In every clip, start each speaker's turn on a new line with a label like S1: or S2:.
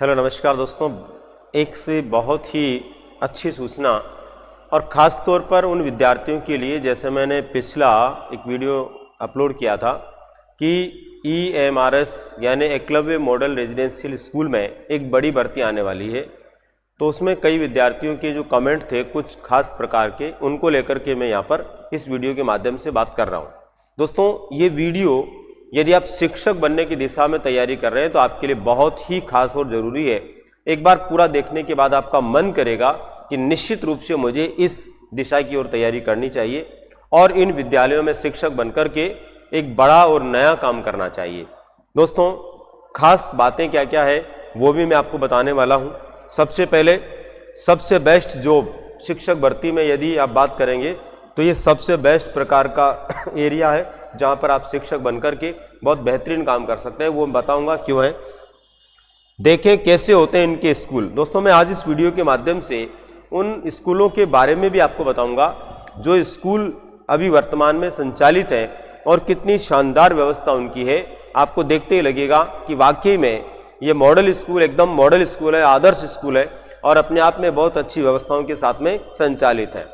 S1: Hello नमस्कार दोस्तों, एक से बहुत ही अच्छी सूचना और ख़ास तौर पर उन विद्यार्थियों के लिए, जैसे मैंने पिछला एक वीडियो अपलोड किया था कि EMRS यानी एकलव्य मॉडल रेजिडेंशियल स्कूल में एक बड़ी भर्ती आने वाली है। तो उसमें कई विद्यार्थियों के जो कमेंट थे कुछ खास प्रकार के, उनको लेकर के मैं यहाँ पर इस वीडियो के माध्यम से बात कर रहा हूँ। दोस्तों, ये वीडियो यदि आप शिक्षक बनने की दिशा में तैयारी कर रहे हैं तो आपके लिए बहुत ही खास और ज़रूरी है। एक बार पूरा देखने के बाद आपका मन करेगा कि निश्चित रूप से मुझे इस दिशा की ओर तैयारी करनी चाहिए और इन विद्यालयों में शिक्षक बनकर के एक बड़ा और नया काम करना चाहिए। दोस्तों, खास बातें क्या क्या है वो भी मैं आपको बताने वाला हूँ। सबसे पहले सबसे बेस्ट जॉब शिक्षक भर्ती में यदि आप बात करेंगे तो ये सबसे बेस्ट प्रकार का एरिया है जहाँ पर आप शिक्षक बनकर के बहुत बेहतरीन काम कर सकते हैं। वो मैं बताऊंगा क्यों है। देखें कैसे होते हैं इनके स्कूल। दोस्तों, मैं आज इस वीडियो के माध्यम से उन स्कूलों के बारे में भी आपको बताऊंगा जो स्कूल अभी वर्तमान में संचालित हैं और कितनी शानदार व्यवस्था उनकी है। आपको देखते ही लगेगा कि वाकई में ये मॉडल स्कूल एकदम मॉडल स्कूल है, आदर्श स्कूल है और अपने आप में बहुत अच्छी व्यवस्थाओं के साथ में संचालित है।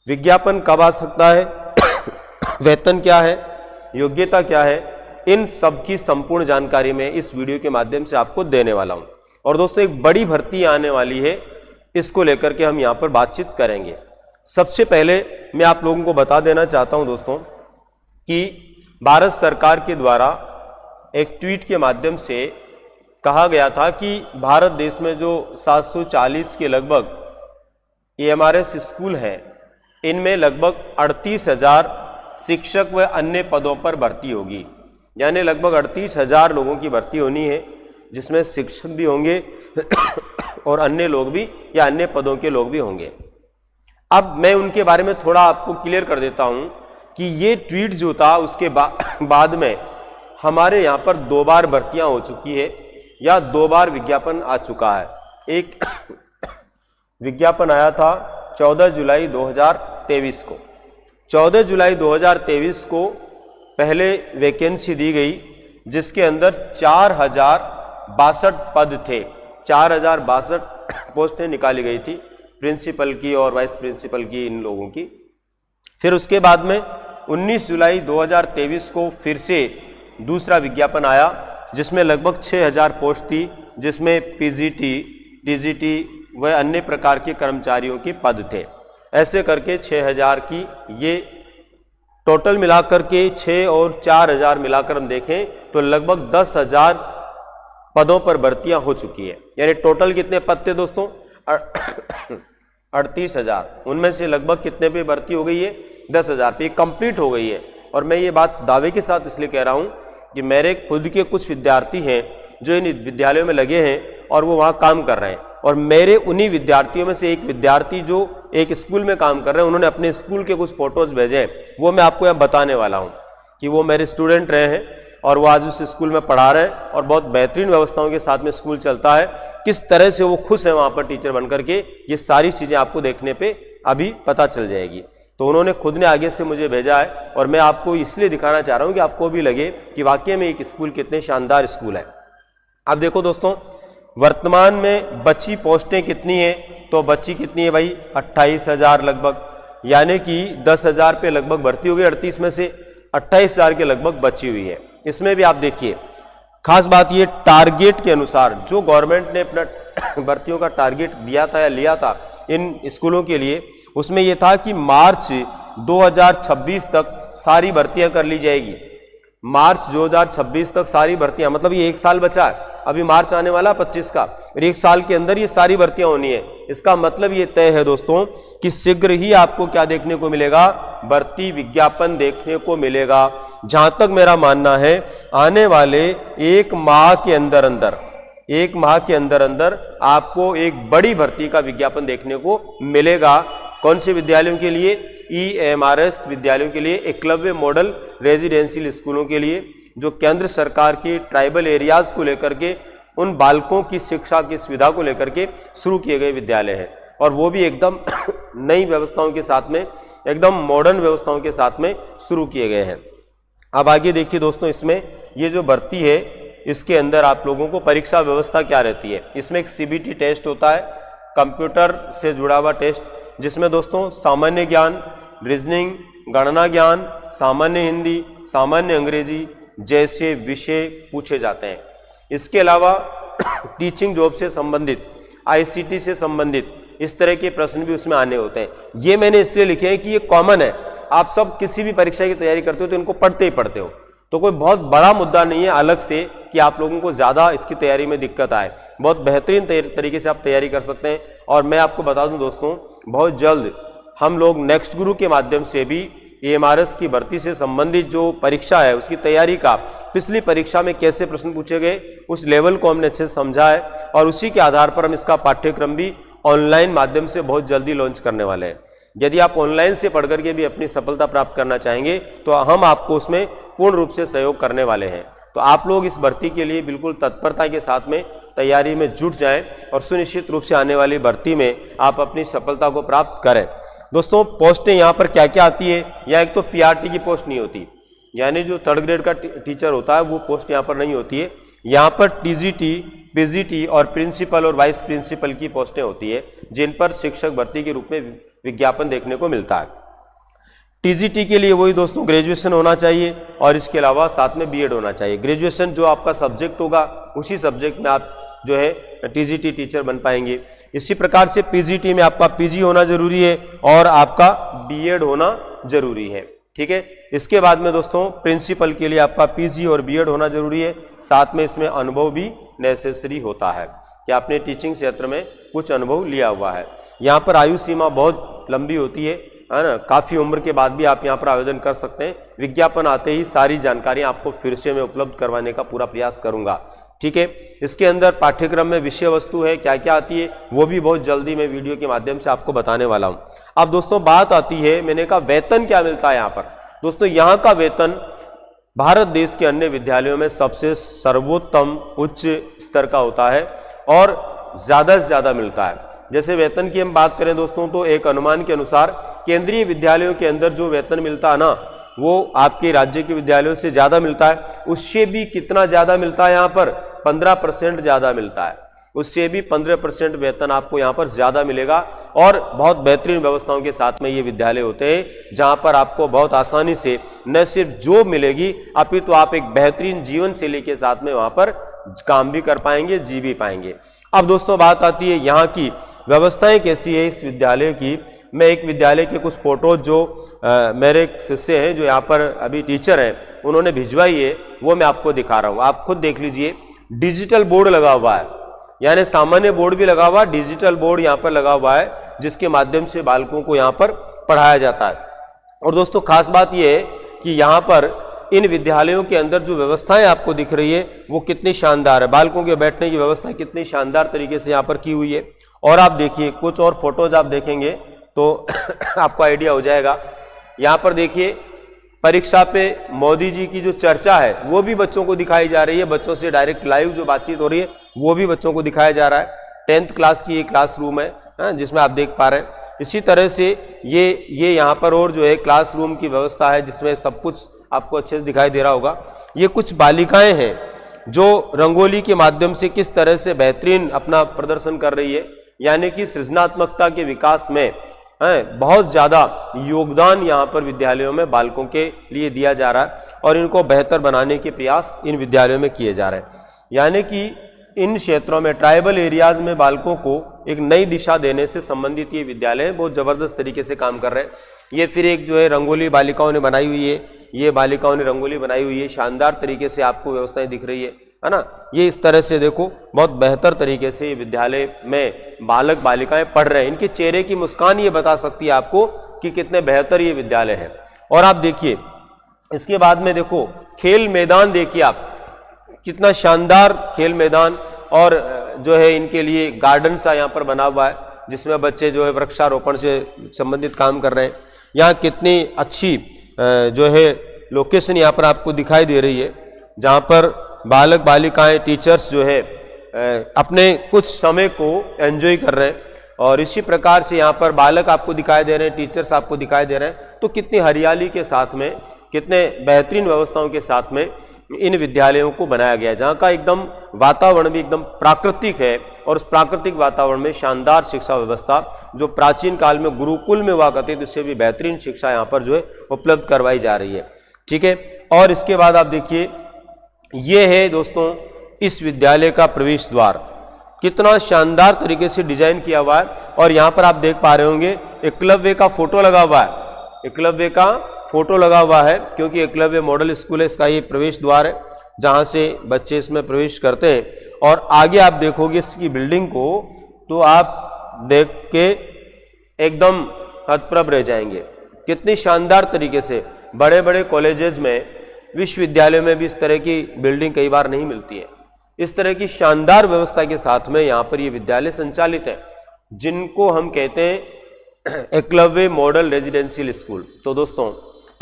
S1: विज्ञापन कब आ सकता है, वेतन क्या है, योग्यता क्या है, इन सब की संपूर्ण जानकारी मैं इस वीडियो के माध्यम से आपको देने वाला हूं। और दोस्तों, एक बड़ी भर्ती आने वाली है, इसको लेकर के हम यहां पर बातचीत करेंगे। सबसे पहले मैं आप लोगों को बता देना चाहता हूं दोस्तों कि भारत सरकार के द्वारा एक ट्वीट के माध्यम से कहा गया था कि भारत देश में जो 740 के लगभग EMRS स्कूल हैं, इनमें लगभग 38,000 शिक्षक व अन्य पदों पर भर्ती होगी। यानी लगभग 38,000 लोगों की भर्ती होनी है, जिसमें शिक्षक भी होंगे और अन्य लोग भी या अन्य पदों के लोग भी होंगे। अब मैं उनके बारे में थोड़ा आपको क्लियर कर देता हूं कि ये ट्वीट जो था उसके बाद में हमारे यहाँ पर 2 बार भर्तियां हो चुकी है या 2 बार विज्ञापन आ चुका है। एक विज्ञापन आया था 14 जुलाई 2023 को। 14 जुलाई 2023 को पहले वैकेंसी दी गई, जिसके अंदर 4062 पद थे। 4062 पोस्टें निकाली गई थी, प्रिंसिपल की और वाइस प्रिंसिपल की, इन लोगों की। फिर उसके बाद में 19 जुलाई 2023 को फिर से दूसरा विज्ञापन आया, जिसमें लगभग 6000 पोस्ट थी, जिसमें PGT, DGT व अन्य प्रकार के कर्मचारियों के पद थे। ऐसे करके 6000 की ये टोटल मिलाकर के 6 और 4000 मिलाकर हम देखें तो लगभग 10,000 पदों पर भर्तियां हो चुकी है। यानी टोटल कितने पद थे दोस्तों? 38,000। उनमें से लगभग कितने पे भर्ती हो गई है? 10,000 पे कंप्लीट हो गई है। और मैं ये बात दावे के साथ इसलिए कह रहा हूं कि मेरे खुद के कुछ विद्यार्थी हैं जो इन विद्यालयों में लगे हैं और वो वहाँ काम कर रहे हैं। और मेरे उन्हीं विद्यार्थियों में से एक विद्यार्थी जो एक स्कूल में काम कर रहे हैं, उन्होंने अपने स्कूल के कुछ फोटोज भेजे हैं, वो मैं आपको यहाँ बताने वाला हूँ कि वो मेरे स्टूडेंट रहे हैं और वो आज उस स्कूल में पढ़ा रहे हैं और बहुत बेहतरीन व्यवस्थाओं के साथ में स्कूल चलता है। किस तरह से वो खुश है वहाँ पर टीचर बन करके, ये सारी चीज़ें आपको देखने पर अभी पता चल जाएगी। तो उन्होंने खुद ने आगे से मुझे भेजा है और मैं आपको इसलिए दिखाना चाह रहा हूँ कि आपको भी लगे कि वाकई में एक स्कूल कितने शानदार स्कूल है। अब देखो दोस्तों, वर्तमान में बची पोस्टें कितनी हैं? तो बची कितनी है भाई? 28,000 लगभग, यानी कि 10,000 पे लगभग भर्ती हो गई। 38 में से 28,000 के लगभग बची हुई है। इसमें भी आप देखिए, खास बात ये टारगेट के अनुसार जो गवर्नमेंट ने अपना भर्तियों का टारगेट दिया था या लिया था इन स्कूलों के लिए, उसमें यह था कि मार्च 2026 तक सारी भर्तियां कर ली जाएगी। मार्च 2026 तक सारी भर्तियां, मतलब ये 1 साल बचा है, अभी मार्च आने वाला 25 का, और 1 साल के अंदर ये सारी भर्तियां होनी है। इसका मतलब ये तय है दोस्तों कि शीघ्र ही आपको क्या देखने को मिलेगा? भर्ती विज्ञापन देखने को मिलेगा। जहां तक मेरा मानना है, आने वाले 1 माह के अंदर अंदर आपको एक बड़ी भर्ती का विज्ञापन देखने को मिलेगा। कौन से विद्यालयों के लिए? EMRS विद्यालयों के लिए, एकलव्य मॉडल रेजिडेंशियल स्कूलों के लिए, जो केंद्र सरकार की ट्राइबल एरियाज को लेकर के उन बालकों की शिक्षा की सुविधा को लेकर के शुरू किए गए विद्यालय हैं। और वो भी एकदम नई व्यवस्थाओं के साथ में, एकदम मॉडर्न व्यवस्थाओं के साथ में शुरू किए गए हैं। अब आगे देखिए दोस्तों, इसमें ये जो भर्ती है इसके अंदर आप लोगों को परीक्षा व्यवस्था क्या रहती है। इसमें एक CBT टेस्ट होता है, कंप्यूटर से जुड़ा हुआ टेस्ट, जिसमें दोस्तों सामान्य ज्ञान, रीजनिंग, गणना ज्ञान, सामान्य हिंदी, सामान्य अंग्रेजी जैसे विषय पूछे जाते हैं। इसके अलावा टीचिंग जॉब से संबंधित, ICT से संबंधित इस तरह के प्रश्न भी उसमें आने होते हैं। ये मैंने इसलिए लिखे हैं कि ये कॉमन है, आप सब किसी भी परीक्षा की तैयारी करते हो तो इनको पढ़ते ही पढ़ते हो, तो कोई बहुत बड़ा मुद्दा नहीं है अलग से कि आप लोगों को ज़्यादा इसकी तैयारी में दिक्कत आए। बहुत बेहतरीन तरीके से आप तैयारी कर सकते हैं। और मैं आपको बता दूं दोस्तों, बहुत जल्द हम लोग नेक्स्ट गुरु के माध्यम से भी AMRS की भर्ती से संबंधित जो परीक्षा है उसकी तैयारी का, पिछली परीक्षा में कैसे प्रश्न पूछे गए उस लेवल को हमने अच्छे से समझा है, और उसी के आधार पर हम इसका पाठ्यक्रम भी ऑनलाइन माध्यम से बहुत जल्दी लॉन्च करने वाले हैं। यदि आप ऑनलाइन से पढ़ करके भी अपनी सफलता प्राप्त करना चाहेंगे तो हम आपको उसमें पूर्ण रूप से सहयोग करने वाले हैं। तो आप लोग इस भर्ती के लिए बिल्कुल तत्परता के साथ में तैयारी में जुट जाएं और सुनिश्चित रूप से आने वाली भर्ती में आप अपनी सफलता को प्राप्त करें। दोस्तों, पोस्टें यहाँ पर क्या क्या आती है, या एक तो PRT की पोस्ट नहीं होती, यानी जो 3rd ग्रेड का टीचर होता है वो पोस्ट यहाँ पर नहीं होती है। यहाँ पर TGT, PGT और प्रिंसिपल और वाइस प्रिंसिपल की पोस्टें होती है, जिन पर शिक्षक भर्ती के रूप में विज्ञापन देखने को मिलता है। TGT के लिए वही दोस्तों ग्रेजुएशन होना चाहिए, और इसके अलावा साथ में B.Ed होना चाहिए। ग्रेजुएशन जो आपका सब्जेक्ट होगा उसी सब्जेक्ट में आप जो है TGT टीचर बन पाएंगे। इसी प्रकार से PGT में आपका PG होना जरूरी है और आपका B.Ed होना जरूरी है, ठीक है। इसके बाद में दोस्तों प्रिंसिपल के लिए आपका PG और B.Ed होना जरूरी है, साथ में इसमें अनुभव भी नेसेसरी होता है कि आपने टीचिंग क्षेत्र में कुछ अनुभव लिया हुआ है। यहाँ पर आयु सीमा बहुत लंबी होती है ना, काफ़ी उम्र के बाद भी आप यहाँ पर आवेदन कर सकते हैं। विज्ञापन आते ही सारी जानकारी आपको फिर से मैं उपलब्ध करवाने का पूरा प्रयास करूँगा, ठीक है। इसके अंदर पाठ्यक्रम में विषय वस्तु है, क्या क्या आती है वो भी बहुत जल्दी मैं वीडियो के माध्यम से आपको बताने वाला हूँ। अब दोस्तों बात आती है, मैंने कहा वेतन क्या मिलता है यहाँ पर। दोस्तों यहाँ का वेतन भारत देश के अन्य विद्यालयों में सबसे सर्वोत्तम उच्च स्तर का होता है और ज़्यादा से ज़्यादा मिलता है। जैसे वेतन की हम बात करें दोस्तों, तो एक अनुमान के अनुसार केंद्रीय विद्यालयों के अंदर जो वेतन मिलता है ना, वो आपके राज्य के विद्यालयों से ज़्यादा मिलता है। उससे भी कितना ज़्यादा मिलता है यहाँ पर, 15% ज़्यादा मिलता है। उससे भी 15% वेतन आपको यहाँ पर ज़्यादा मिलेगा, और बहुत बेहतरीन व्यवस्थाओं के साथ में ये विद्यालय होते हैं जहाँ पर आपको बहुत आसानी से न सिर्फ जॉब मिलेगी अपितु तो आप एक बेहतरीन जीवन शैली के साथ में वहाँ पर काम भी कर पाएंगे, जी भी पाएंगे। अब दोस्तों बात आती है यहाँ की व्यवस्थाएं कैसी है इस विद्यालय की। मैं एक विद्यालय के कुछ फोटो जो मेरे शिष्य हैं जो यहाँ पर अभी टीचर हैं उन्होंने भिजवाई है वो मैं आपको दिखा रहा हूँ, आप खुद देख लीजिए। डिजिटल बोर्ड लगा हुआ है, यानी सामान्य बोर्ड भी लगा हुआ, डिजिटल बोर्ड यहाँ पर लगा हुआ है जिसके माध्यम से बालकों को यहाँ पर पढ़ाया जाता है। और दोस्तों खास बात यह है कि यहाँ पर इन विद्यालयों के अंदर जो व्यवस्थाएं आपको दिख रही है वो कितनी शानदार है। बालकों के बैठने की व्यवस्था कितनी शानदार तरीके से यहाँ पर की हुई है। और आप देखिए कुछ और फोटोज आप देखेंगे तो आपको आइडिया हो जाएगा। यहाँ पर देखिए परीक्षा पे मोदी जी की जो चर्चा है वो भी बच्चों को दिखाई जा रही है, बच्चों से डायरेक्ट लाइव जो बातचीत हो रही है वो भी बच्चों को दिखाया जा रहा है। 10th क्लास की ये क्लासरूम है जिसमें आप देख पा रहे हैं। इसी तरह से ये यहाँ पर और जो है क्लासरूम की व्यवस्था है जिसमें सब कुछ आपको अच्छे से दिखाई दे रहा होगा। ये कुछ बालिकाएं हैं जो रंगोली के माध्यम से किस तरह से बेहतरीन अपना प्रदर्शन कर रही है, यानी कि सृजनात्मकता के विकास में बहुत ज़्यादा योगदान यहाँ पर विद्यालयों में बालकों के लिए दिया जा रहा है और इनको बेहतर बनाने के प्रयास इन विद्यालयों में किए जा रहे हैं। यानी कि इन क्षेत्रों में ट्राइबल एरियाज में बालकों को एक नई दिशा देने से संबंधित ये विद्यालय बहुत ज़बरदस्त तरीके से काम कर रहे हैं। ये फिर एक जो है रंगोली बालिकाओं ने बनाई हुई है, ये बालिकाओं ने रंगोली बनाई हुई है, शानदार तरीके से आपको व्यवस्थाएं दिख रही है ना। ये इस तरह से देखो बहुत बेहतर तरीके से ये विद्यालय में बालक बालिकाएं पढ़ रहे हैं। इनके चेहरे की मुस्कान ये बता सकती है आपको कि कितने बेहतर ये विद्यालय है। और आप देखिए इसके बाद में देखो खेल मैदान, देखिए आप कितना शानदार खेल मैदान, और जो है इनके लिए गार्डन सा यहाँ पर बना हुआ है जिसमें बच्चे जो है वृक्षारोपण से संबंधित काम कर रहे हैं। यहाँ कितनी अच्छी जो है लोकेशन यहाँ पर आपको दिखाई दे रही है जहाँ पर बालक बालिकाएं टीचर्स जो है अपने कुछ समय को एंजॉय कर रहे हैं। और इसी प्रकार से यहाँ पर बालक आपको दिखाई दे रहे हैं, टीचर्स आपको दिखाई दे रहे हैं। तो कितनी हरियाली के साथ में कितने बेहतरीन व्यवस्थाओं के साथ में इन विद्यालयों को बनाया गया है, जहाँ का एकदम वातावरण भी एकदम प्राकृतिक है और उस प्राकृतिक वातावरण में शानदार शिक्षा व्यवस्था जो प्राचीन काल में गुरुकुल में हुआ करती थी उससे भी बेहतरीन शिक्षा यहाँ पर जो है उपलब्ध करवाई जा रही है। ठीक है, और इसके बाद आप देखिए ये है दोस्तों इस विद्यालय का प्रवेश द्वार, कितना शानदार तरीके से डिजाइन किया हुआ है। और यहाँ पर आप देख पा रहे होंगे एकलव्य का फोटो लगा हुआ है, एकलव्य का फोटो लगा हुआ है क्योंकि एकलव्य मॉडल स्कूल है, इसका ये प्रवेश द्वार है जहाँ से बच्चे इसमें प्रवेश करते हैं। और आगे आप देखोगे इसकी बिल्डिंग को तो आप देख के एकदम हतप्रभ रह जाएंगे, कितनी शानदार तरीके से। बड़े बड़े कॉलेजेस में, विश्वविद्यालयों में भी इस तरह की बिल्डिंग कई बार नहीं मिलती है। इस तरह की शानदार व्यवस्था के साथ में यहाँ पर ये विद्यालय संचालित है जिनको हम कहते हैं एकलव्य मॉडल रेजिडेंशियल स्कूल। तो दोस्तों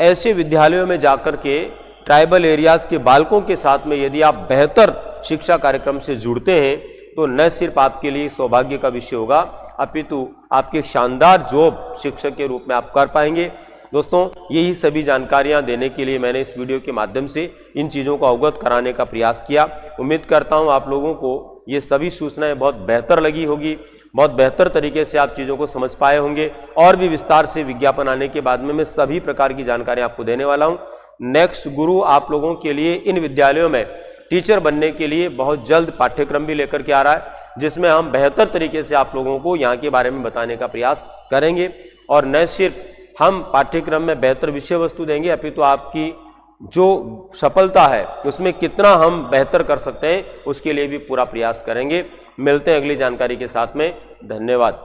S1: ऐसे विद्यालयों में जाकर के ट्राइबल एरियाज के बालकों के साथ में यदि आप बेहतर शिक्षा कार्यक्रम से जुड़ते हैं तो न सिर्फ आपके लिए सौभाग्य का विषय होगा अपितु आपके शानदार जॉब शिक्षक के रूप में आप कर पाएंगे। दोस्तों यही सभी जानकारियां देने के लिए मैंने इस वीडियो के माध्यम से इन चीज़ों को अवगत कराने का प्रयास किया। उम्मीद करता हूं आप लोगों को ये सभी सूचनाएं बहुत बेहतर लगी होगी, बहुत बेहतर तरीके से आप चीज़ों को समझ पाए होंगे। और भी विस्तार से विज्ञापन आने के बाद में मैं सभी प्रकार की जानकारी आपको देने वाला हूँ। नेक्स्ट गुरु आप लोगों के लिए इन विद्यालयों में टीचर बनने के लिए बहुत जल्द पाठ्यक्रम भी लेकर के आ रहा है जिसमें हम बेहतर तरीके से आप लोगों को यहाँ के बारे में बताने का प्रयास करेंगे। और न सिर्फ हम पाठ्यक्रम में बेहतर विषय वस्तु देंगे अपितु आपकी जो सफलता है उसमें कितना हम बेहतर कर सकते हैं उसके लिए भी पूरा प्रयास करेंगे। मिलते हैं अगली जानकारी के साथ में। धन्यवाद।